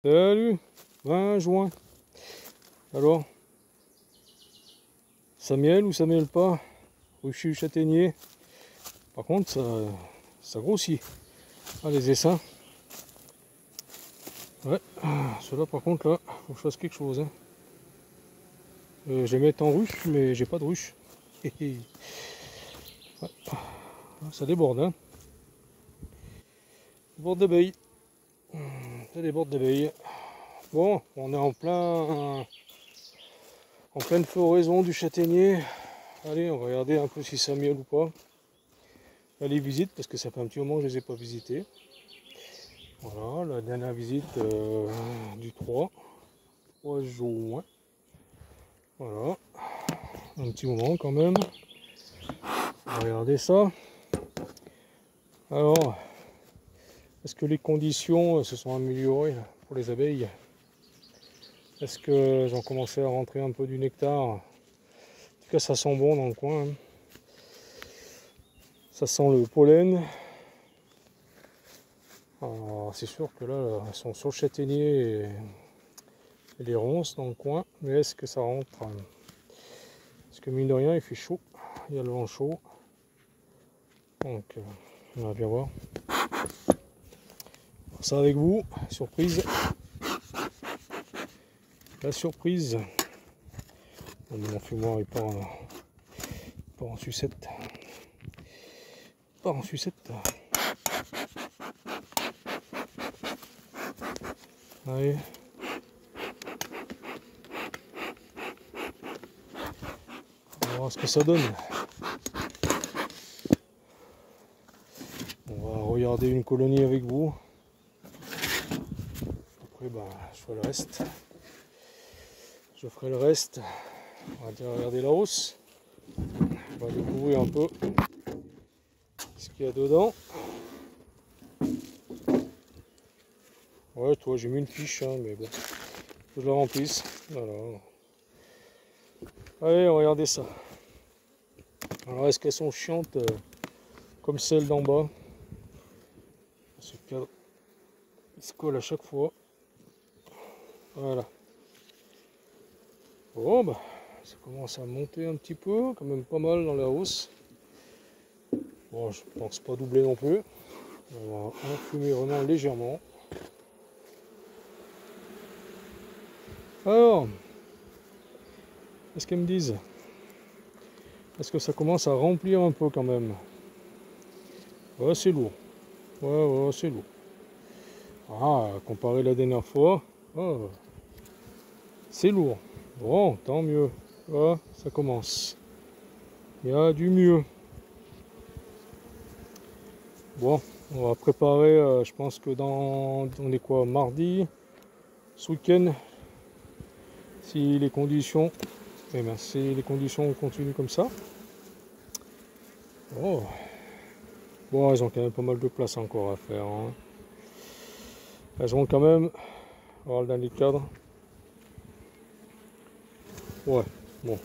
Salut, 20 juin. Alors, ça miel ou ça miel pas? Ruchu châtaignier. Par contre, ça grossit. Ah, les essaims. Ouais, ceux-là par contre, là, faut que je fasse quelque chose. Hein. Je vais mettre en ruche, mais j'ai pas de ruche. Ouais, ça déborde, hein. Déborde d'abeilles. Ça déborde d'abeilles. Bon, on est en pleine floraison du châtaignier. Allez, on va regarder un peu si ça miel ou pas. Les visites, parce que ça fait un petit moment que je les ai pas visités. Voilà, la dernière visite du 3 juin. Voilà, un petit moment quand même. On va regarder ça. Alors, est-ce que les conditions se sont améliorées là, pour les abeilles? Est-ce qu'elles ont commencé à rentrer un peu du nectar? En tout cas, ça sent bon dans le coin. Hein. Ça sent le pollen. Alors, c'est sûr que là, elles sont sur le châtaignier et les ronces dans le coin. Mais est-ce que ça rentre? Parce que mine de rien, il fait chaud. Il y a le vent chaud. Donc, on va bien voir. Alors, ça avec vous, surprise. La surprise. Mon fumoir il part en sucette. Il part en sucette. Allez. On va voir ce que ça donne. On va regarder une colonie avec vous. Après, je ferai le reste. On va déjà regarder la hausse. On va découvrir un peu ce qu'il y a dedans. Ouais, toi, j'ai mis une fiche, hein, mais bon, faut que je la remplisse. Voilà. Allez, on va regarder ça. Alors, est-ce qu'elles sont chiantes comme celles d'en bas? Ce cadre, il se colle à chaque fois. Voilà. Bon, ça commence à monter un petit peu, quand même pas mal dans la hausse. Bon, je pense pas doubler non plus. On va enfumer vraiment légèrement. Alors, qu'est-ce qu'elles me disent? Est-ce que ça commence à remplir un peu quand même? Ouais, c'est lourd. Ouais, c'est lourd. Ah, comparé à la dernière fois, oh, c'est lourd. Bon, tant mieux. Ah, ça commence. Il y a du mieux. Bon, on va préparer, je pense que on est quoi, mardi, ce week-end, si les conditions, si les conditions continuent comme ça. Oh. Bon, elles ont quand même pas mal de place encore à faire. Hein. Elles vont quand même avoir dans les cadres. Ouais, bon.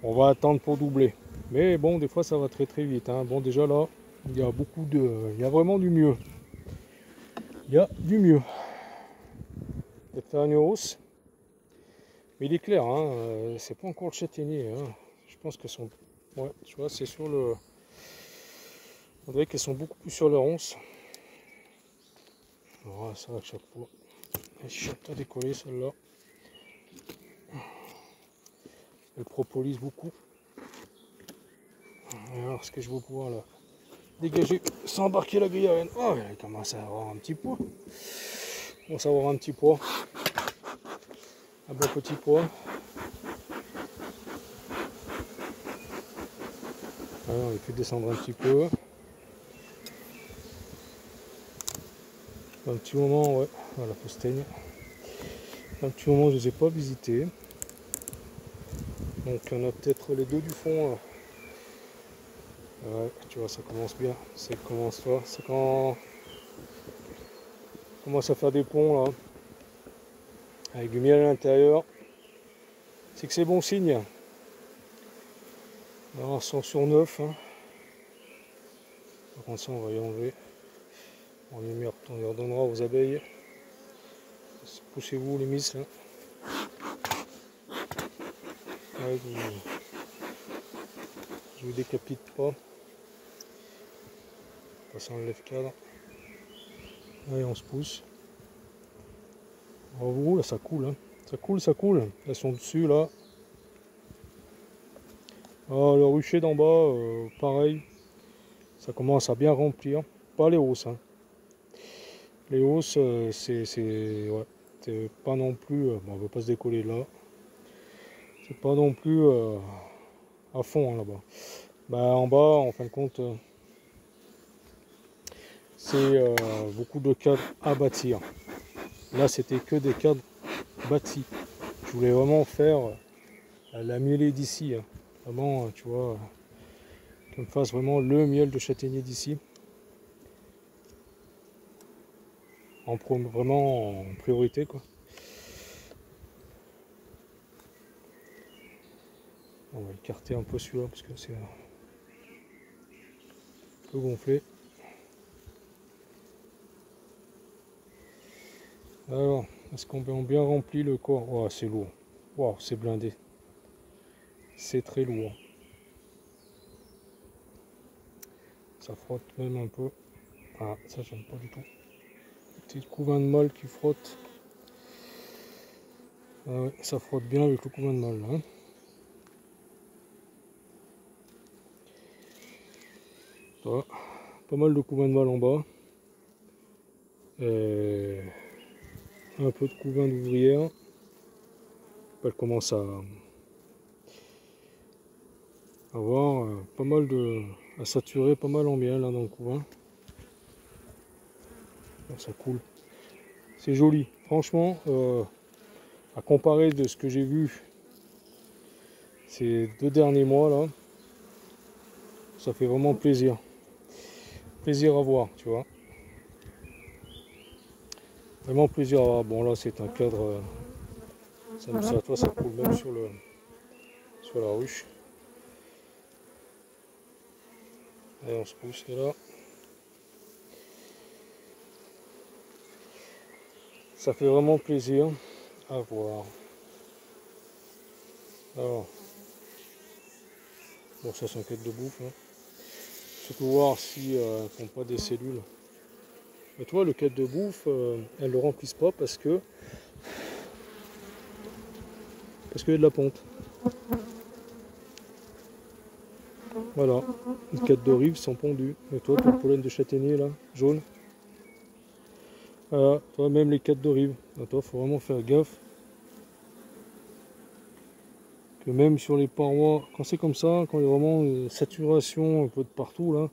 On va attendre pour doubler. Mais bon, des fois ça va très très vite. Hein. Bon, déjà là, il y a il y a vraiment du mieux. Il y a du mieux. De faire une hausse. Mais il est clair, hein, c'est pas encore le châtaignier. Hein. Je pense qu'elles sont. Ouais, tu vois, c'est sur le. On dirait qu'elles sont beaucoup plus sur le ronce. Voilà, ça à chaque fois. Elle chante à décoller celle-là. Elle propolis beaucoup. Alors, ce que je vais pouvoir là dégager sans embarquer la grille à reine. Oh, elle commence à avoir un petit poids. On va avoir un petit poids. Un bon petit poids. Alors, on va pu descendre un petit peu. Un petit moment, ouais, voilà, postaigne. Un petit moment, je ne les ai pas visités. Donc, on a peut-être les deux du fond. Là. Ouais, tu vois, ça commence bien. Ça commence là. C'est quand on commence à faire des ponts là, avec du miel à l'intérieur. C'est que c'est bon signe. Alors, 100 sur 9. Hein. Par contre, ça, on va y enlever. On les redonnera aux abeilles. poussez-vous les miss là. Ouais, je vous décapite pas. Passer en lève cadre. Allez, on se pousse. Oh, là ça coule, hein. Ça coule, ça coule. Elles sont dessus là. Ah, le rucher d'en bas, pareil. Ça commence à bien remplir. Pas les hausses, hein. Les hausses, ouais, c'est pas non plus. Bon, on va pas se décoller là. C'est pas non plus à fond hein, là-bas. Bah, en bas, en fin de compte, c'est beaucoup de cadres à bâtir. Là, c'était que des cadres bâtis. Je voulais vraiment faire la mielée d'ici. Hein. Vraiment, tu vois, qu'on me fasse vraiment le miel de châtaignier d'ici. Vraiment en priorité, quoi. On va écarter un peu celui-là parce que c'est un peu gonflé. Alors, est-ce qu'on a bien rempli le corps? Oh, c'est lourd. Wow, c'est blindé. C'est très lourd. Ça frotte même un peu. Ah, ça j'aime pas du tout. Petit couvain de molle qui frotte. Ah ouais, ça frotte bien avec le couvain de molle là. Hein. Ça, pas mal de couvain de molle en bas. Et un peu de couvain d'ouvrière. Elle commence à avoir pas mal à saturer pas mal en miel là, dans le couvain. Bon, ça coule. C'est joli. Franchement, à comparer de ce que j'ai vu ces 2 derniers mois là, ça fait vraiment plaisir. Plaisir à voir, tu vois. Vraiment plaisir à voir. Bon là c'est un cadre, ça coule même sur la ruche. Allez, on se pousse là. Ça fait vraiment plaisir à voir. Alors, bon ça c'est un cadre de bouffe. Hein. Surtout voir si elles ne font pas des cellules. Mais tu vois, le cadre de bouffe, elles ne le remplissent pas parce qu'il y a de la ponte. Voilà, les cadres de rive sont pondus. Et toi, tu as le pollen de châtaignier là, jaune. Voilà, toi même les cadres de rive. Toi, faut vraiment faire gaffe. Que même sur les parois, quand c'est comme ça, quand il y a vraiment une saturation un peu de partout là,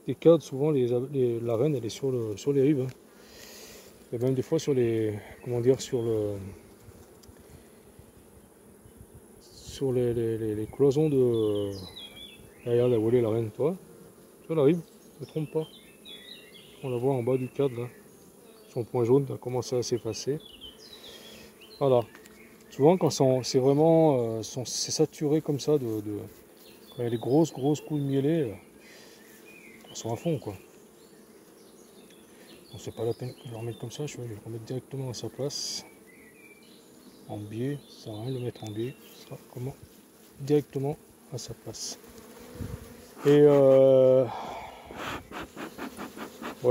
les cadres, souvent la reine elle est sur les rives. Hein. Et même des fois sur les. Comment dire, sur les cloisons de. Regarde, elle volé la reine, toi. Tu vois la rive, ne me trompe pas. On la voit en bas du cadre là. Son point jaune a commencé à s'effacer. Voilà. Souvent quand c'est vraiment c'est saturé comme ça quand il y a des grosses coups de mielés, elles sont à fond quoi. Bon, c'est pas la peine de le remettre comme ça, je vais le remettre directement à sa place. En biais, ça sert à rien de le mettre en biais, ce sera comment directement à sa place. Et ouais,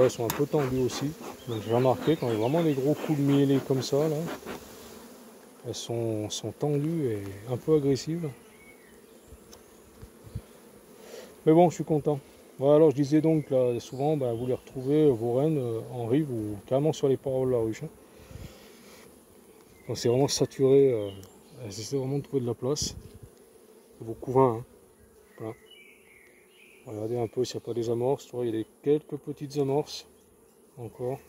elles sont un peu tendues aussi. Donc j'ai remarqué quand il y a vraiment des gros coups de mielés comme ça là. Elles sont tendues et un peu agressives. Mais bon, je suis content. Voilà, alors je disais donc, là, souvent, vous les retrouvez, vos rennes, en rive ou carrément sur les parois de la ruche. Hein. C'est vraiment saturé. J'essaie vraiment de trouver de la place. Vos couvains. Hein. Voilà. Regardez un peu s'il n'y a pas des amorces. Tu vois, il y a quelques petites amorces. Encore.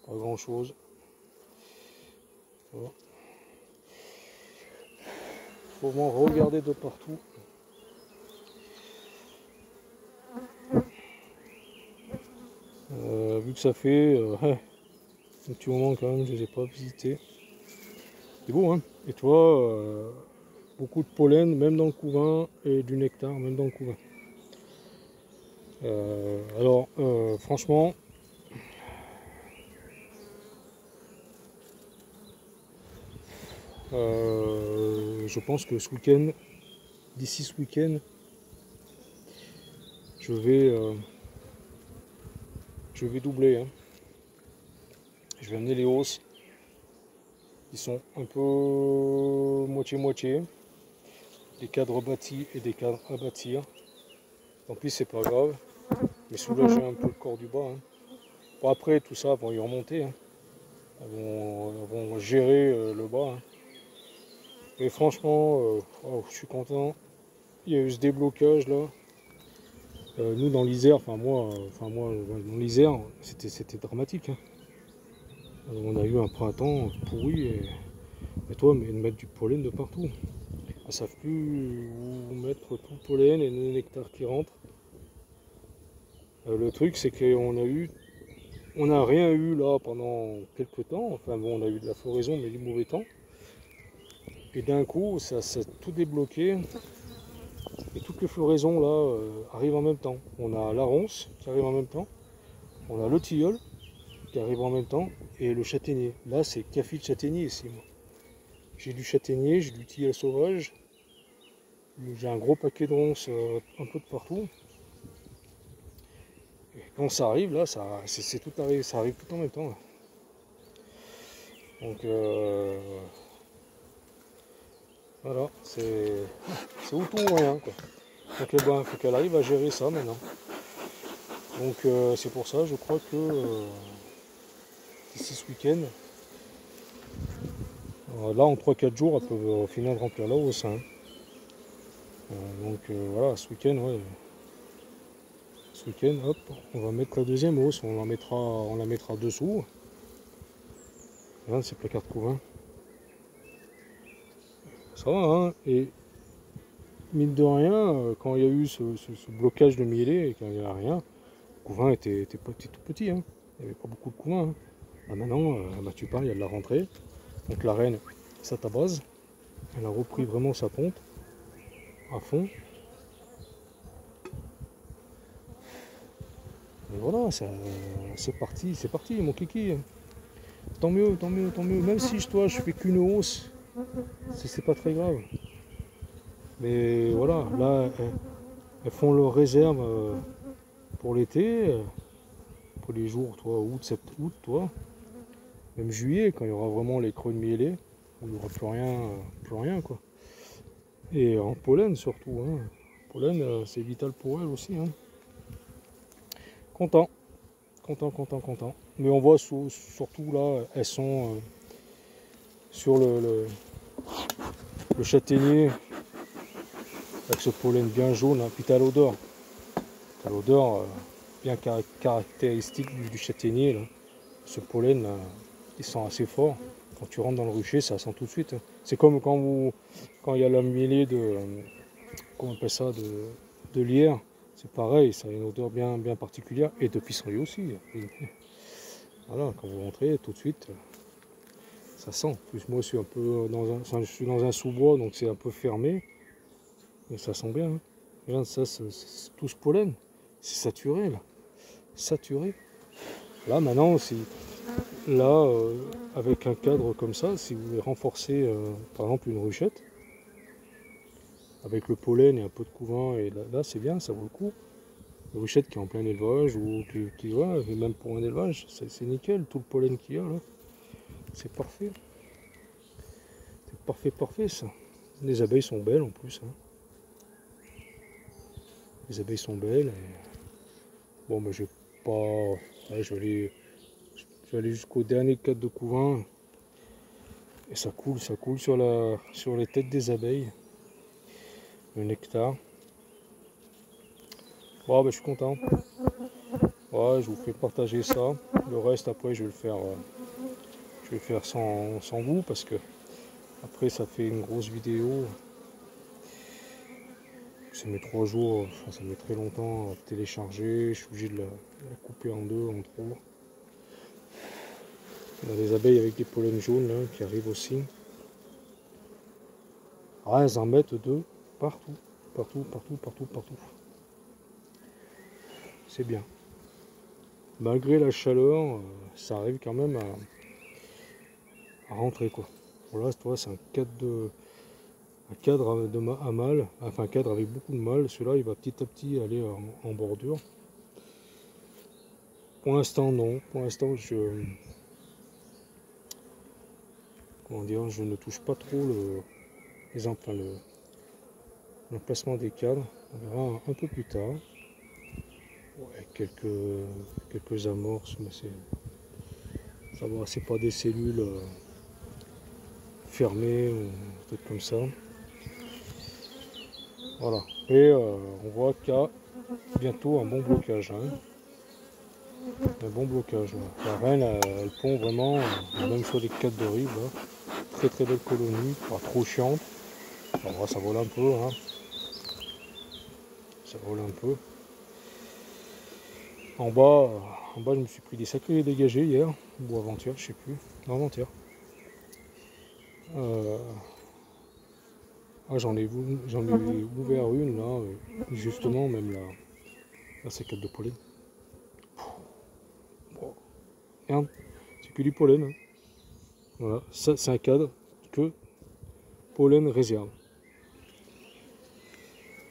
Pas grand chose. Voilà. Faut vraiment regarder de partout. Vu que ça fait un petit moment quand même, je ne les ai pas visités. C'est beau, hein. Et tu vois, beaucoup de pollen, même dans le couvain, et du nectar, même dans le couvain. Alors, franchement, Je pense que ce week-end, d'ici ce week-end, je vais doubler, hein. Je vais amener les hausses. Ils sont un peu moitié-moitié. Des cadres bâtis et des cadres à bâtir. Tant pis, c'est pas grave. Mais soulager un peu le corps du bas, hein. Bon, après, tout ça, vont y remonter, hein. Elles vont gérer le bas, hein. Mais franchement, je suis content. Il y a eu ce déblocage là. Nous dans l'Isère, dans l'Isère, c'était dramatique, hein. On a eu un printemps pourri et toi, mais de mettre du pollen de partout. Elles ne savent plus où mettre tout le pollen et le nectar qui rentre. Le truc, c'est on n'a rien eu là pendant quelques temps. Enfin bon, on a eu de la floraison, mais du mauvais temps. Et d'un coup, ça s'est tout débloqué. Et toutes les floraisons là arrivent en même temps. On a la ronce qui arrive en même temps. On a le tilleul qui arrive en même temps. Et le châtaignier. Là, c'est café de châtaignier ici, moi. J'ai du châtaignier, j'ai du tilleul sauvage. J'ai un gros paquet de ronces un peu de partout. Et quand ça arrive, là, c'est tout arrive, ça arrive tout en même temps, là. Donc voilà, c'est où tout ou rien, quoi. Donc il faut qu'elle arrive à gérer ça maintenant. Donc c'est pour ça, je crois que d'ici ce week-end, là en 3-4 jours, elles peuvent finir de remplir la hausse, hein. Donc voilà, ce week-end, ouais. Ce week-end, hop, on va mettre la deuxième hausse, on la mettra dessous. Là, c'est placard de couvain. Ça va, hein. Et mine de rien, quand il y a eu ce blocage de mielé et qu'il n'y a rien, le couvain était tout petit, hein. Il n'y avait pas beaucoup de couvain, hein. Là, maintenant, tu parles, il y a de la rentrée. Donc la reine, ça tabase. Elle a repris vraiment sa ponte à fond. Et voilà, c'est parti, mon kiki. Tant mieux, tant mieux, tant mieux. Même si je fais qu'une hausse, c'est pas très grave. Mais voilà, là, elles font leur réserve pour l'été, pour les jours, toi, août, septembre, août, toi. Même juillet, quand il y aura vraiment les creux de mielé, où il n'y aura plus rien, quoi. Et en pollen surtout, hein. Pollen, c'est vital pour elles aussi, hein. Content. Mais on voit surtout là, elles sont sur le châtaignier avec ce pollen bien jaune, hein. Puis t'as l'odeur. Bien caractéristique du châtaignier, là. Ce pollen là, il sent assez fort. Quand tu rentres dans le rucher, ça sent tout de suite, hein. C'est comme quand il y a la mêlée comment on appelle ça, de lierre. C'est pareil, ça a une odeur bien particulière. Et de pissenlit aussi. Voilà, quand vous rentrez, tout de suite, ça sent. En plus, moi, je suis un peu je suis dans un sous-bois, donc c'est un peu fermé. Mais ça sent bien, hein. Regarde ça, c'est tout ce pollen. C'est saturé, là. Saturé. Là, maintenant, avec un cadre comme ça, si vous voulez renforcer, par exemple, une ruchette, avec le pollen et un peu de couvain, et là c'est bien, ça vaut le coup. Une ruchette qui est en plein élevage, ou et même pour un élevage, c'est nickel, tout le pollen qu'il y a là. C'est parfait. C'est parfait ça. Les abeilles sont belles en plus, hein. Les abeilles sont belles. Bon, mais je vais pas. Ouais, je vais aller jusqu'au dernier cadre de couvain. Et ça coule sur les têtes des abeilles. Le nectar. Bon, ben, je suis content. Ouais, je vous fais partager ça. Le reste, après, je vais le faire sans vous parce que après, ça fait une grosse vidéo. Ça met 3 jours, enfin, ça met très longtemps à télécharger. Je suis obligé de la couper en deux, en trois. On a des abeilles avec des pollens jaunes là, qui arrivent aussi. Ah, elles en mettent deux partout. C'est bien. Malgré la chaleur, ça arrive quand même à rentrer, quoi. Voilà, toi, c'est un cadre à mâle, enfin un cadre avec beaucoup de mâle. Celui-là, il va petit à petit aller en bordure. Pour l'instant, non. Pour l'instant, comment dire, je ne touche pas trop l'emplacement des cadres. On verra un peu plus tard. Ouais, quelques amorces, mais ça va, c'est pas des cellules fermées ou des trucs comme ça. Voilà. Et on voit qu'il y a bientôt un bon blocage. Hein. Un bon blocage. Là. La reine, elle pond vraiment, même sur les cadres de rive. Là. Très très belle colonie, pas trop chiante. Alors, ça vole un peu. Hein. Ça vole un peu. En bas, je me suis pris des sacrés dégagés hier, ou avant-hier, je sais plus. Non, avant-hier. J'en ai ouvert une là, justement, même là. Là, c'est 4 de pollen. Bon. Regarde, c'est que du pollen. Hein. Voilà, ça c'est un cadre que pollen réserve.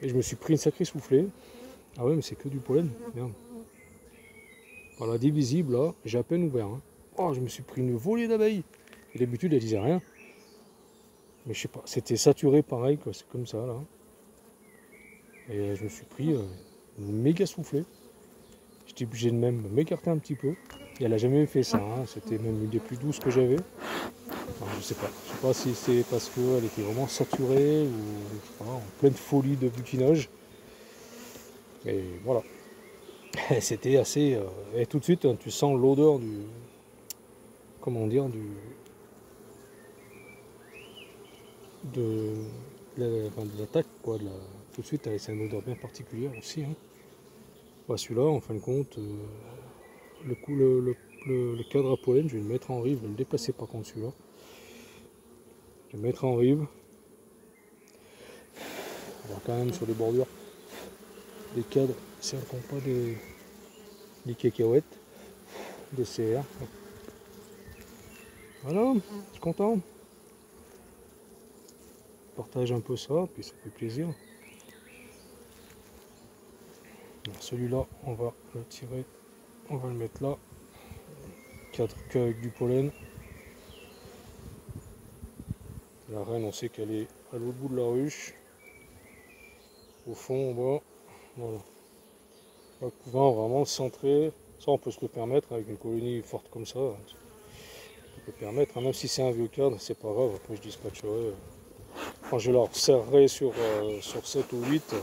Et je me suis pris une sacrée soufflée. Ah ouais, mais c'est que du pollen. Merde. Voilà, divisible là, j'ai à peine ouvert. Hein. Oh, je me suis pris une volée d'abeilles. Et d'habitude, elle disait rien. Mais je sais pas, c'était saturé pareil, quoi. C'est comme ça là. Et je me suis pris une méga soufflée. J'étais obligé de même m'écarter un petit peu. Et elle n'a jamais fait ça. Hein. C'était même une des plus douces que j'avais. Enfin, je sais pas. Je sais pas si c'est parce qu'elle était vraiment saturée ou je sais pas, en pleine folie de butinage. Mais voilà. C'était assez. Et tout de suite, tu sens l'odeur du. Comment dire, de l'attaque, quoi. Tout de suite, c'est une odeur bien particulière aussi. Hein. Bah, celui-là, en fin de compte, le cadre à pollen, je vais le mettre en rive, je vais le déplacer par contre celui-là. Je vais le mettre en rive. On va quand même sur les bordures des cadres, si elles ne font pas des cacahuètes, des CR. Voilà, je suis content. Je partage un peu ça, puis ça fait plaisir. Celui-là, on va le tirer, on va le mettre là. Cadre qu'avec du pollen. La reine, on sait qu'elle est à l'autre bout de la ruche. Au fond, en bas. Voilà. Le couvain vraiment centré. Ça, on peut se le permettre avec une colonie forte comme ça. On peut le permettre. Hein. Même si c'est un vieux cadre, c'est pas grave. Après, je dispatcherai. Quand je la resserrerai sur 7 ou 8,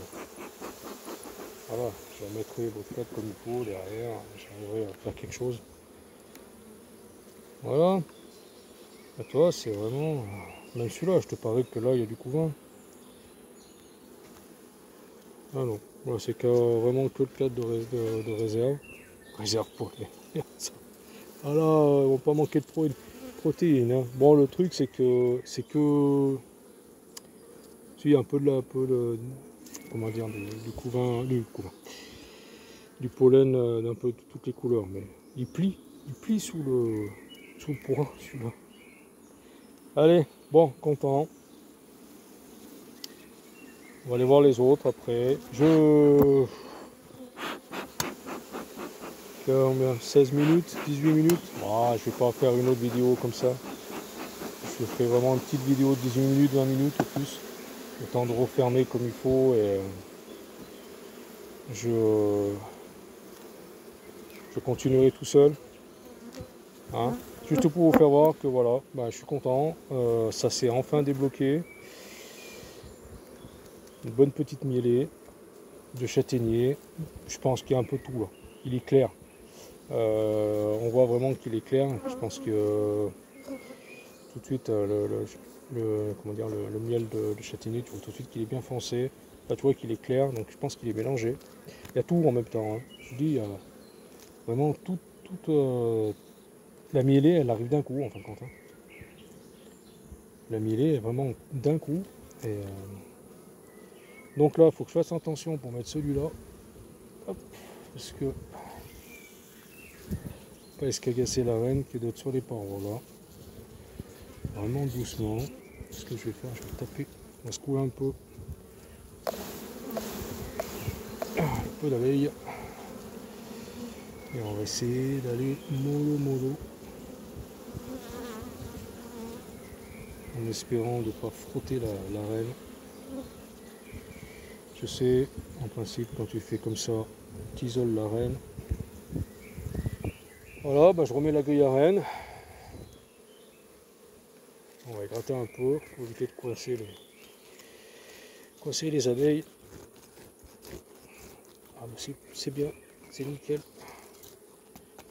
voilà, je la mettrai l'autre cadre comme il faut derrière. J'arriverai à faire quelque chose. Voilà. Et toi, c'est vraiment. Même celui-là, je te parie que là, il y a du couvain. Ah non, ouais, c'est vraiment que le cadre de réserve. Réserve pour les. Ah là, on va pas manquer de protéines. Hein. Bon, le truc, c'est que il y a un peu comment dire, du couvain, du pollen d'un peu de toutes les couleurs, mais il plie sous le poids, celui-là. Allez, bon, content. On va aller voir les autres après. 16 minutes, 18 minutes. Ah, je vais pas faire une autre vidéo comme ça. Je ferai vraiment une petite vidéo de 18 minutes, 20 minutes ou plus. Le temps de refermer comme il faut et je continuerai tout seul. Hein. Juste pour vous faire voir que voilà, bah, je suis content. Ça s'est enfin débloqué. Une bonne petite mielée de châtaignier. Je pense qu'il y a un peu tout là. Il est clair. On voit vraiment qu'il est clair. Je pense que tout de suite comment dire, le miel de châtaignier, tu vois tout de suite qu'il est bien foncé. Là tu vois qu'il est clair, donc je pense qu'il est mélangé. Il y a tout en même temps. Hein. Je dis, il y a vraiment toute la mielée, elle arrive d'un coup en fin de compte. Hein. La mielée est vraiment d'un coup. Et, donc là, il faut que je fasse attention pour mettre celui-là. Parce que pas escagacé la reine qui doit être sur les parois là. vraiment doucement. Ce que je vais faire, je vais taper, on va secouer un peu d'abeille. Et on va essayer d'aller mollo en espérant de ne pas frotter la reine. Je sais, en principe, quand tu fais comme ça, tu isoles la reine. Voilà, bah, je remets la grille à reine. On va gratter un peu pour éviter de coincer les abeilles. Ah, c'est bien, c'est nickel.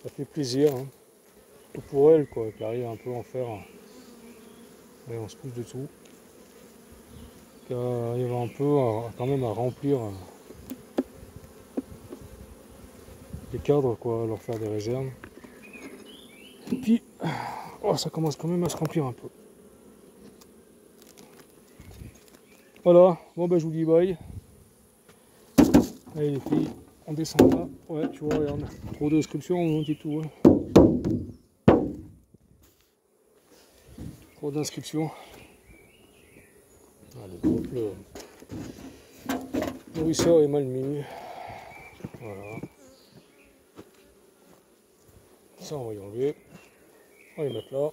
Ça fait plaisir, hein. Surtout pour elle, quoi, qui arrive un peu à en faire. Allez, on se pousse dessous. Qui arrive un peu quand même à remplir les cadres, quoi, à leur faire des réserves. Et puis, oh, ça commence quand même à se remplir un peu. Voilà, bon ben je vous dis bye. Allez les filles, on descend là. Ouais, tu vois, regarde, trop d'inscriptions, on dit tout. Hein. Trop d'inscriptions. Allez, hop, le nourrisseur est mal mis. Voilà. Ça, on va y enlever. On va les mettre là.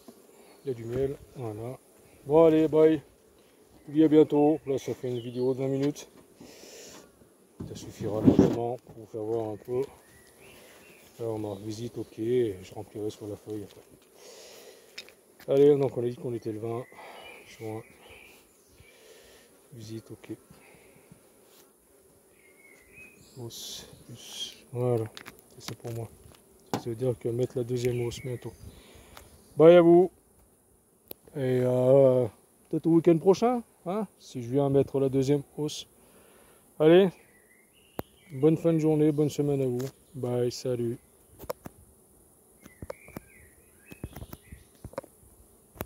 Il y a du miel. Voilà. Bon, allez, bye. Je vous dis à bientôt. Là, ça fait une vidéo de 20 minutes. Ça suffira largement pour vous faire voir un peu. Là, on marque visite, ok. Et je remplirai sur la feuille après. Allez, donc on a dit qu'on était le 20 juin. Visite, ok. Hausse, plus. Voilà. C'est ça pour moi. Ça veut dire que mettre la deuxième hausse bientôt. Bye à vous. Et peut-être au week-end prochain, hein, si je viens mettre la deuxième hausse. Allez, bonne fin de journée, bonne semaine à vous. Bye, salut.